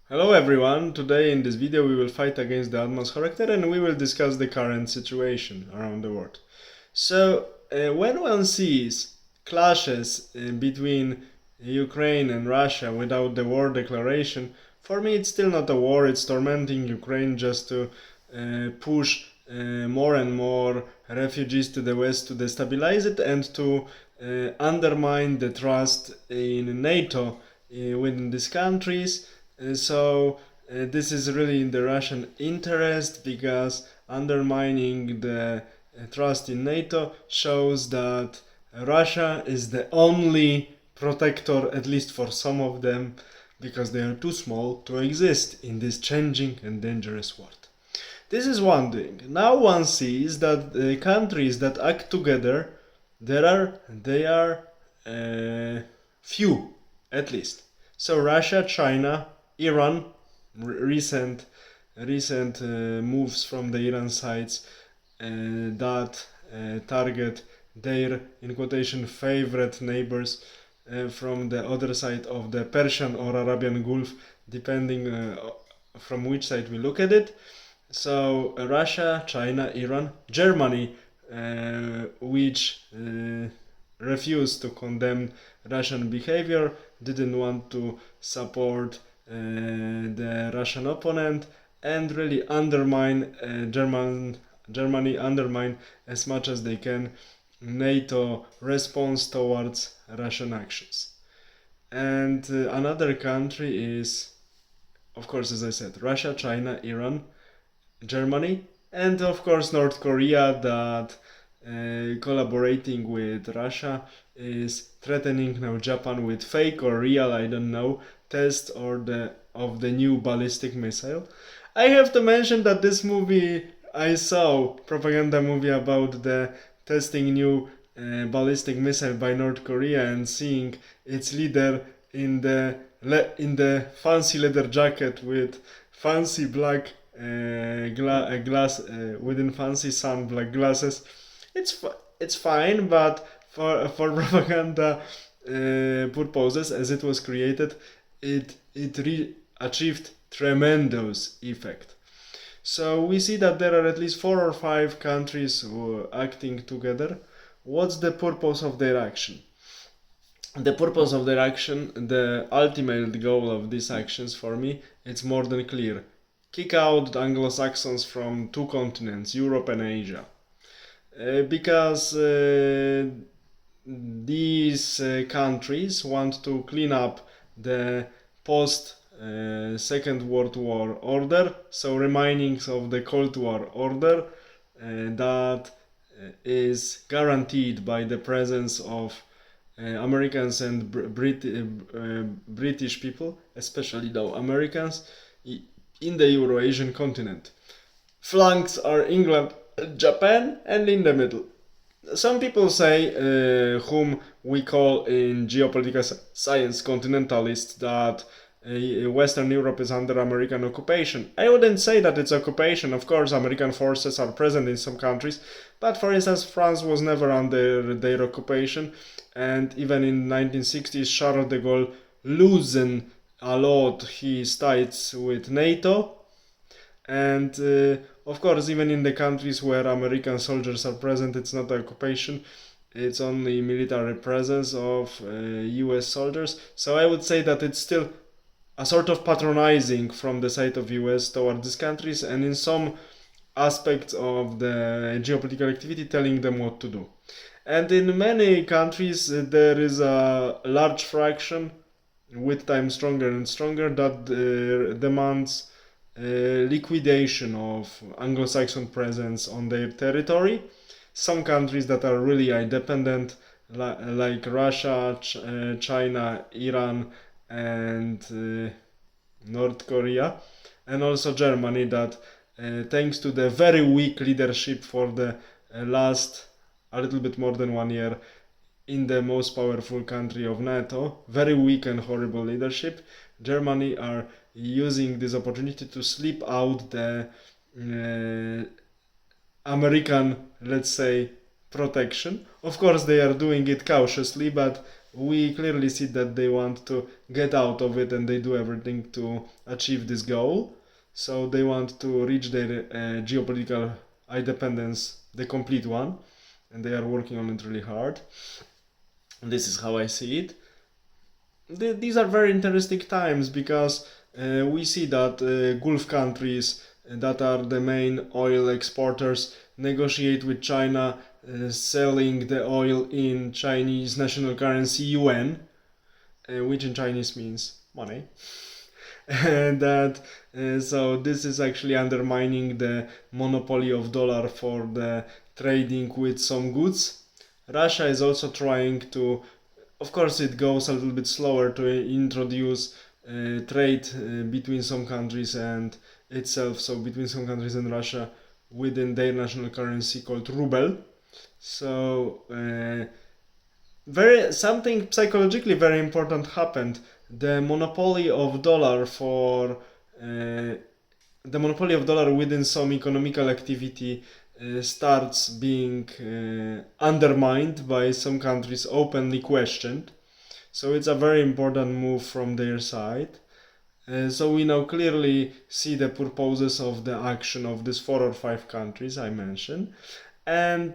Hello everyone, today in this video we will fight against the Atmos character and we will discuss the current situation around the world. When one sees clashes between Ukraine and Russia without the war declaration, for me it's still not a war, it's tormenting Ukraine just to push more and more refugees to the west to destabilize it and to undermine the trust in NATO within these countries. This is really in the Russian interest because undermining the trust in NATO shows that Russia is the only protector, at least for some of them, because they are too small to exist in this changing and dangerous world. This is one thing. Now one sees that the countries that act together, they are few, at least. So Russia, China, Iran, recent moves from the Iran sides that target their, in quotation, favorite neighbors from the other side of the Persian or Arabian Gulf, depending from which side we look at it. So Russia, China, Iran, Germany, which refused to condemn Russian behavior, didn't want to support the Russian opponent, and really undermine Germany undermine as much as they can NATO response towards Russian actions. And another country is, of course, as I said, Russia, China, Iran, Germany, and of course North Korea, that collaborating with Russia is threatening now Japan with fake or real, I don't know, test of the new ballistic missile. I have to mention that this movie I saw, propaganda movie about the testing new ballistic missile by North Korea, and seeing its leader in the fancy leather jacket with fancy black glass within fancy sun black glasses. It's fine, but for propaganda purposes, as it was created, it achieved tremendous effect. So we see that there are at least 4 or 5 countries who are acting together. What's the purpose of their action? The purpose of their action, the ultimate goal of these actions for me, it's more than clear. Kick out the Anglo-Saxons from 2 continents, Europe and Asia. Because these countries want to clean up the post Second World War order, so remainings of the Cold War order that is guaranteed by the presence of Americans and British people, especially though Americans, in the Eurasian continent. Flanks are England, Japan, and in the middle. Some people say, whom we call in geopolitical science continentalists, that Western Europe is under American occupation. I wouldn't say that it's occupation. Of course, American forces are present in some countries, but for instance, France was never under their occupation, and even in 1960s, Charles de Gaulle loosened a lot his ties with NATO, and of course, even in the countries where American soldiers are present, it's not occupation, it's only military presence of US soldiers. So I would say that it's still a sort of patronizing from the side of US toward these countries, and in some aspects of the geopolitical activity telling them what to do. And in many countries there is a large fraction, with time stronger and stronger, that demands liquidation of Anglo-Saxon presence on their territory. Some countries that are really independent, like Russia, China, Iran, and North Korea, and also Germany, that thanks to the very weak leadership for the last a little bit more than 1 year in the most powerful country of NATO, very weak and horrible leadership, Germany are using this opportunity to slip out the American, let's say, protection. Of course, they are doing it cautiously, but we clearly see that they want to get out of it and they do everything to achieve this goal. So they want to reach their geopolitical independence, the complete one, and they are working on it really hard. This is how I see it. These are very interesting times because we see that Gulf countries that are the main oil exporters negotiate with China, selling the oil in Chinese national currency yuan, which in Chinese means money. And that so this is actually undermining the monopoly of dollar for the trading with some goods. Russia is also trying to, of course it goes a little bit slower to introduce trade between some countries and itself, so between some countries and Russia within their national currency called ruble. So very something psychologically very important happened. The monopoly of dollar for the monopoly of dollar within some economical activity starts being undermined by some countries, openly questioned. So it's a very important move from their side. So we now clearly see the purposes of the action of these 4 or 5 countries I mentioned. And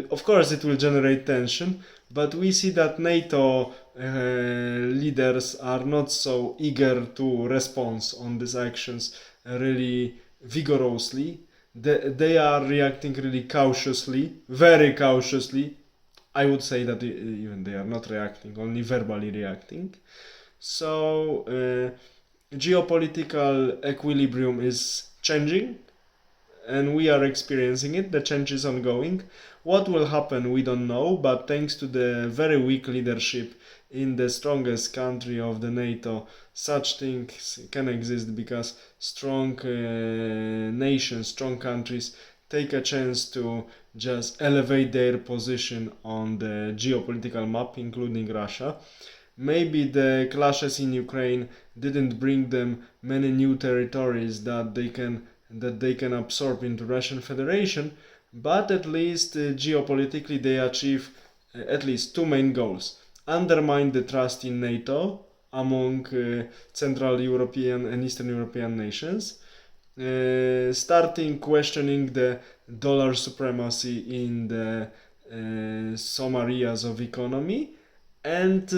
of course it will generate tension, but we see that NATO leaders are not so eager to respond on these actions really vigorously. They are reacting really cautiously, very cautiously. I would say that even they are not reacting, only verbally reacting. So geopolitical equilibrium is changing and we are experiencing it. The change is ongoing. What will happen, we don't know, but thanks to the very weak leadership in the strongest country of the NATO, such things can exist because strong nations, strong countries take a chance to just elevate their position on the geopolitical map, including Russia. Maybe the clashes in Ukraine didn't bring them many new territories that they can absorb into Russian Federation, but at least geopolitically they achieve at least 2 main goals: undermine the trust in NATO among Central European and Eastern European nations, starting questioning the dollar supremacy in the some areas of economy, and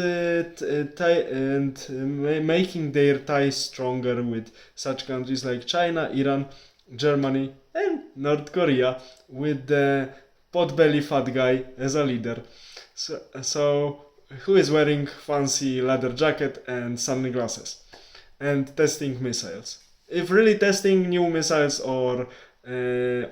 making their ties stronger with such countries like China, Iran, Germany, and North Korea, with the potbelly fat guy as a leader. So who is wearing fancy leather jacket and sunglasses and testing missiles? If really testing new missiles or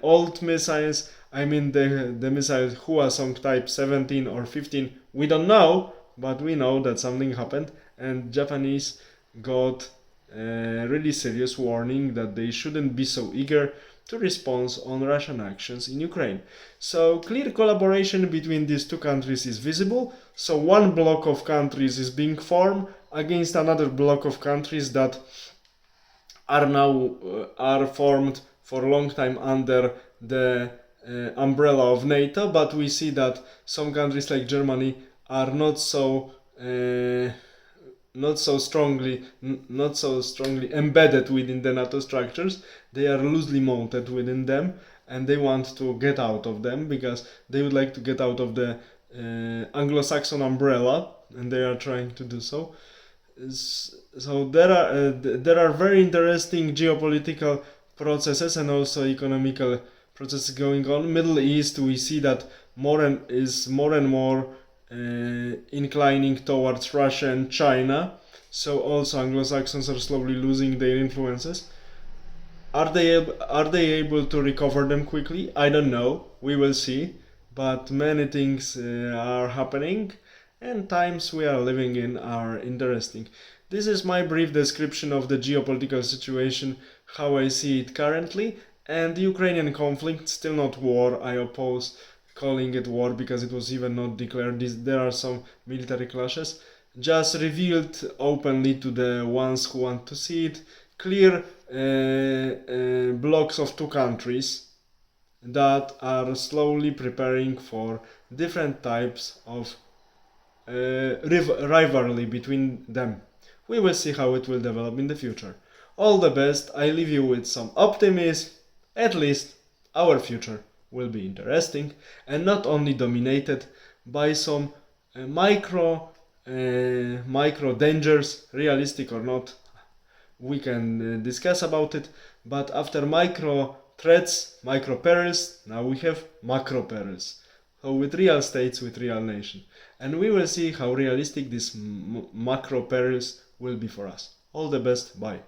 old missiles, I mean the missile Hwasong Type 17 or 15, we don't know, but we know that something happened, and Japanese got a really serious warning that they shouldn't be so eager to respond on Russian actions in Ukraine. So clear collaboration between these 2 countries is visible. So one bloc of countries is being formed against another bloc of countries that are now are formed for a long time under the umbrella of NATO, but we see that some countries like Germany are not so strongly embedded within the NATO structures. They are loosely mounted within them, and they want to get out of them because they would like to get out of the Anglo-Saxon umbrella, and they are trying to do so. So there are very interesting geopolitical processes and also economical processes going on. Middle East, we see that more and more inclining towards Russia and China. So also Anglo-Saxons are slowly losing their influences. Are they able to recover them quickly? I don't know. We will see. But many things are happening, and times we are living in are interesting. This is my brief description of the geopolitical situation, how I see it currently, and the Ukrainian conflict, still not war. I oppose calling it war because it was even not declared. There are some military clashes, just revealed openly to the ones who want to see it. Clear blocks of 2 countries that are slowly preparing for different types of rivalry between them. We will see how it will develop in the future. All the best. I leave you with some optimism. At least our future will be interesting and not only dominated by some micro dangers, realistic or not. We can discuss about it, but after micro threats, micro perils, now we have macro perils. So with real states, with real nation. And we will see how realistic these macro perils will be for us. All the best, bye.